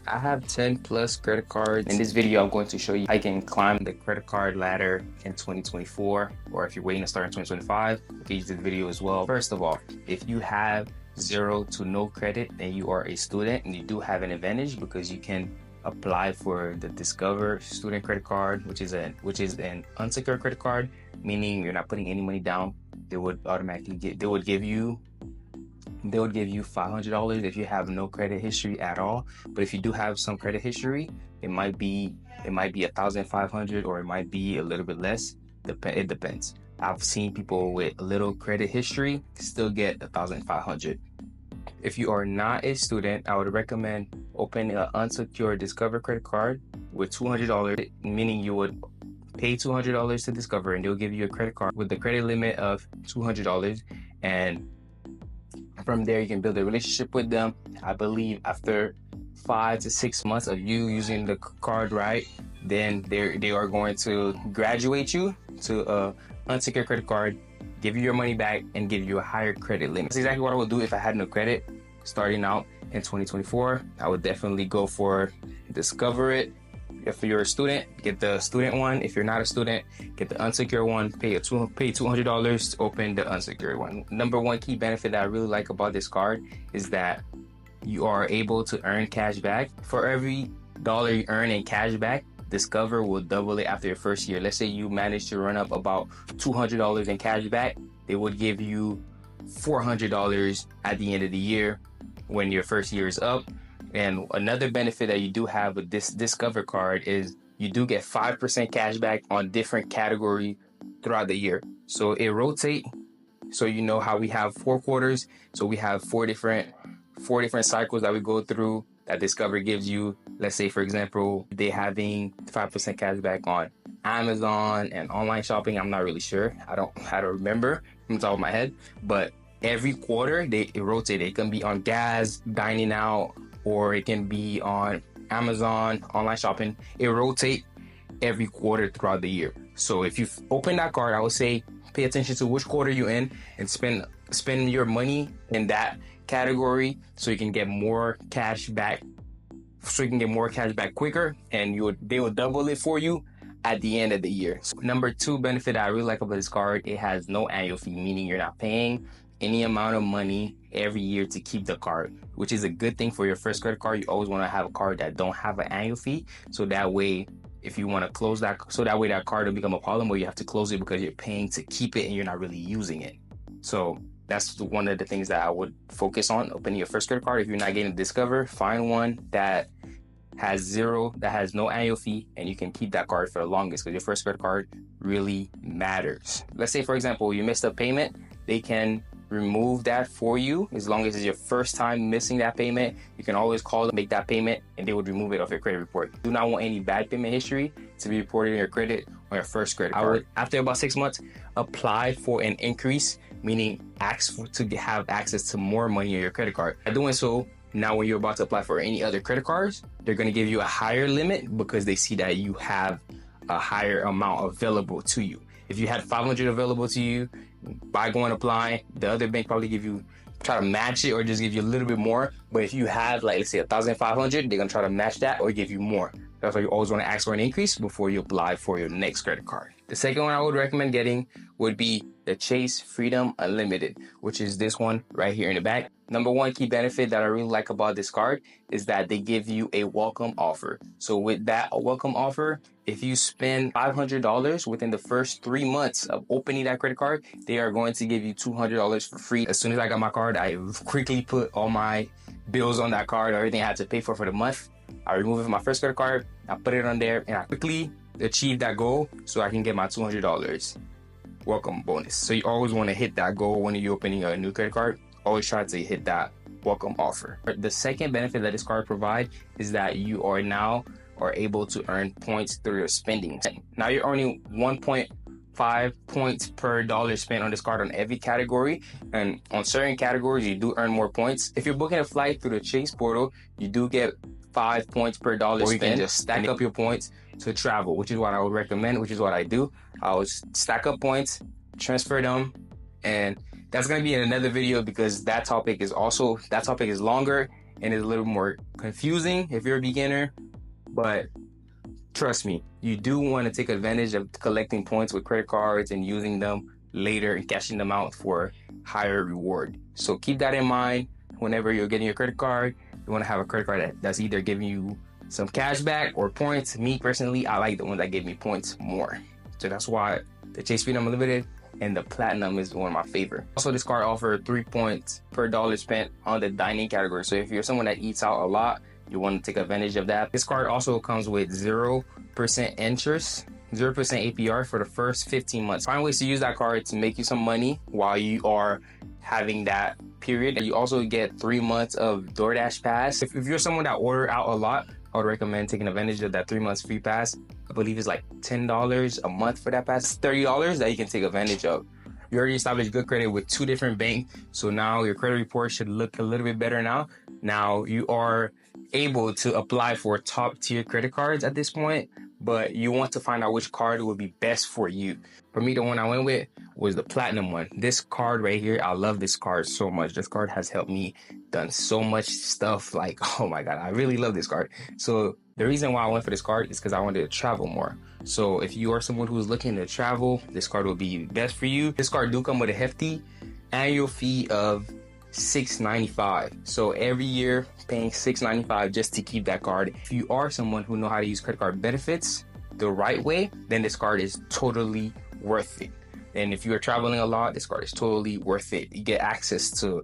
I have 10 plus credit cards. In this video, I'm going to show you how you can climb the credit card ladder in 2024, or if you're waiting to start in 2025, you can use this video as well. First of all, if you have zero to no credit and you are a student, and you do have an advantage because you can apply for the Discover student credit card, which is an unsecured credit card, meaning you're not putting any money down. They would give you $500 if you have no credit history at all. But if you do have some credit history, it might be $1,500, or it might be a little bit less. It depends. I've seen people with a little credit history still get $1,500. If you are not a student, I would recommend opening an unsecured Discover credit card with $200, meaning you would pay $200 to Discover and they'll give you a credit card with the credit limit of $200. And from there, you can build a relationship with them. I believe after 5 to 6 months of you using the card right, then they are going to graduate you to a unsecured credit card, give you your money back, and give you a higher credit limit. That's exactly what I would do if I had no credit starting out in 2024. I would definitely go for Discover it. If you're a student, get the student one. If you're not a student, get the unsecured one. Pay $200 to open the unsecured one. Number one key benefit that I really like about this card is that you are able to earn cash back. For every dollar you earn in cash back, Discover will double it after your first year. Let's say you manage to run up about $200 in cash back, they would give you $400 at the end of the year when your first year is up. And another benefit that you do have with this Discover card is you do get 5% cash back on different categories throughout the year. So it rotates. So you know how we have 4 quarters. So we have four different cycles that we go through that Discover gives you. Let's say, for example, they having 5% cash back on Amazon and online shopping. I'm not really sure. I don't remember from the top of my head. But every quarter it rotates. It can be on gas, dining out, or it can be on Amazon, online shopping. It rotates every quarter throughout the year. So if you open that card, I would say pay attention to which quarter you're in and spend your money in that category so you can get more cash back. So you can get more cash back quicker, and they will double it for you at the end of the year. So number 2 benefit I really like about this card, it has no annual fee, meaning you're not paying any amount of money every year to keep the card, which is a good thing for your first credit card. You always want to have a card that don't have an annual fee, so that way if you want to close that, so that way that card will become a problem where you have to close it because you're paying to keep it and you're not really using it. So that's one of the things that I would focus on opening your first credit card. If you're not getting Discover, find one that has no annual fee, and you can keep that card for the longest because your first credit card really matters. Let's say, for example, you missed a payment, they can remove that for you. As long as it's your first time missing that payment, you can always call them, make that payment, and they would remove it off your credit report. You do not want any bad payment history to be reported in your credit on your first credit card. I would, after about 6 months, apply for an increase, meaning ask to have access to more money on your credit card. By doing so, now when you're about to apply for any other credit cards, they're going to give you a higher limit because they see that you have a higher amount available to you. If you had $500 available to you by going apply, the other bank probably try to match it or just give you a little bit more. But if you have, like, let's say $1,500, they're gonna try to match that or give you more. That's why you always want to ask for an increase before you apply for your next credit card. The second one I would recommend getting would be the Chase Freedom Unlimited, which is this one right here in the back. Number one key benefit that I really like about this card is that they give you a welcome offer. So with that welcome offer, if you spend $500 within the first 3 months of opening that credit card, they are going to give you $200 for free. As soon as I got my card, I quickly put all my bills on that card, everything I had to pay for the month. I removed it from my first credit card, I put it on there, and I quickly achieved that goal so I can get my $200 welcome bonus. So you always want to hit that goal when you're opening a new credit card. Always try to hit that welcome offer. The second benefit that this card provides is that you are able to earn points through your spending. Now you're earning 1.5 points per dollar spent on this card on every category, and on certain categories you do earn more points. If you're booking a flight through the Chase portal, you do get 5 points per dollar spent. Or you can just stack up your points to travel, which is what I would recommend, which is what I do. I would stack up points, transfer them, and that's going to be in another video because that topic is longer and it's a little more confusing if you're a beginner, but trust me, you do want to take advantage of collecting points with credit cards and using them later and cashing them out for higher reward. So keep that in mind whenever you're getting your credit card. You want to have a credit card that's either giving you some cash back or points. Me personally, I like the one that gave me points more. So that's why the Chase Freedom Unlimited and the Platinum is one of my favorite. Also, this card offers 3 points per dollar spent on the dining category. So if you're someone that eats out a lot, you want to take advantage of that. This card also comes with 0% interest, 0% APR for the first 15 months. Find ways to use that card to make you some money while you are having that period. And you also get 3 months of DoorDash Pass. If you're someone that order out a lot, I would recommend taking advantage of that 3 months free pass. I believe it's like $10 a month for that pass. $30 that you can take advantage of. You already established good credit with 2 different banks, so now your credit report should look a little bit better now. Now you are able to apply for top tier credit cards at this point, but you want to find out which card would be best for you. For me, the one I went with was the Platinum one. This card right here, I love this card so much. This card has helped me done so much stuff. Like, oh my God, I really love this card. So the reason why I went for this card is because I wanted to travel more. So if you are someone who's looking to travel, this card will be best for you. This card do come with a hefty annual fee of $6.95. So every year paying $6.95 just to keep that card. If you are someone who know how to use credit card benefits the right way, then this card is totally worth it. And if you are traveling a lot, this card is totally worth it. You get access to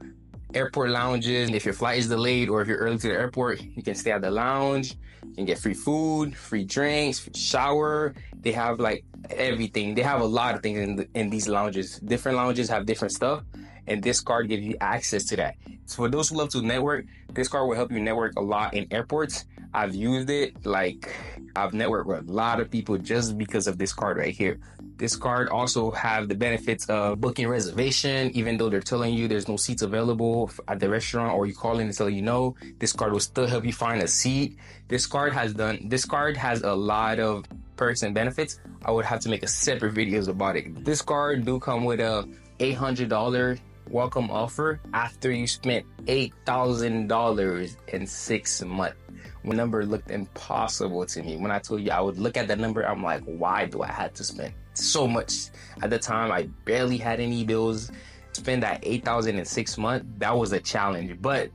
airport lounges. If your flight is delayed or if you're early to the airport, you can stay at the lounge. You can get free food, free drinks, free shower. They have like everything. They have a lot of things in these lounges. Different lounges have different stuff, and this card gives you access to that. So for those who love to network, this card will help you network a lot in airports. I've used it, like I've networked with a lot of people just because of this card right here. This card also have the benefits of booking reservation, even though they're telling you there's no seats available at the restaurant, or you call in and tell you no, this card will still help you find a seat. This card has a lot of perks and benefits. I would have to make a separate videos about it. This card do come with a $800 welcome offer after you spent $8,000 in 6 months. The number looked impossible to me. When I told you I would look at that number, I'm like, why do I have to spend so much? At the time, I barely had any bills. Spend that $8,000 in 6 months, that was a challenge. But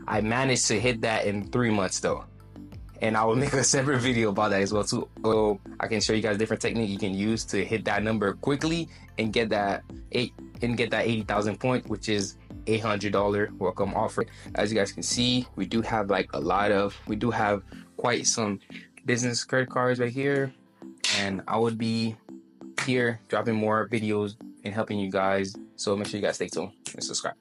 I managed to hit that in 3 months though. And I will make a separate video about that as well too. So I can show you guys different techniques you can use to hit that number quickly and get that 80,000 points, which is $800 welcome offer. As you guys can see, we do have quite some business credit cards right here, and I would be here dropping more videos and helping you guys. So make sure you guys stay tuned and subscribe.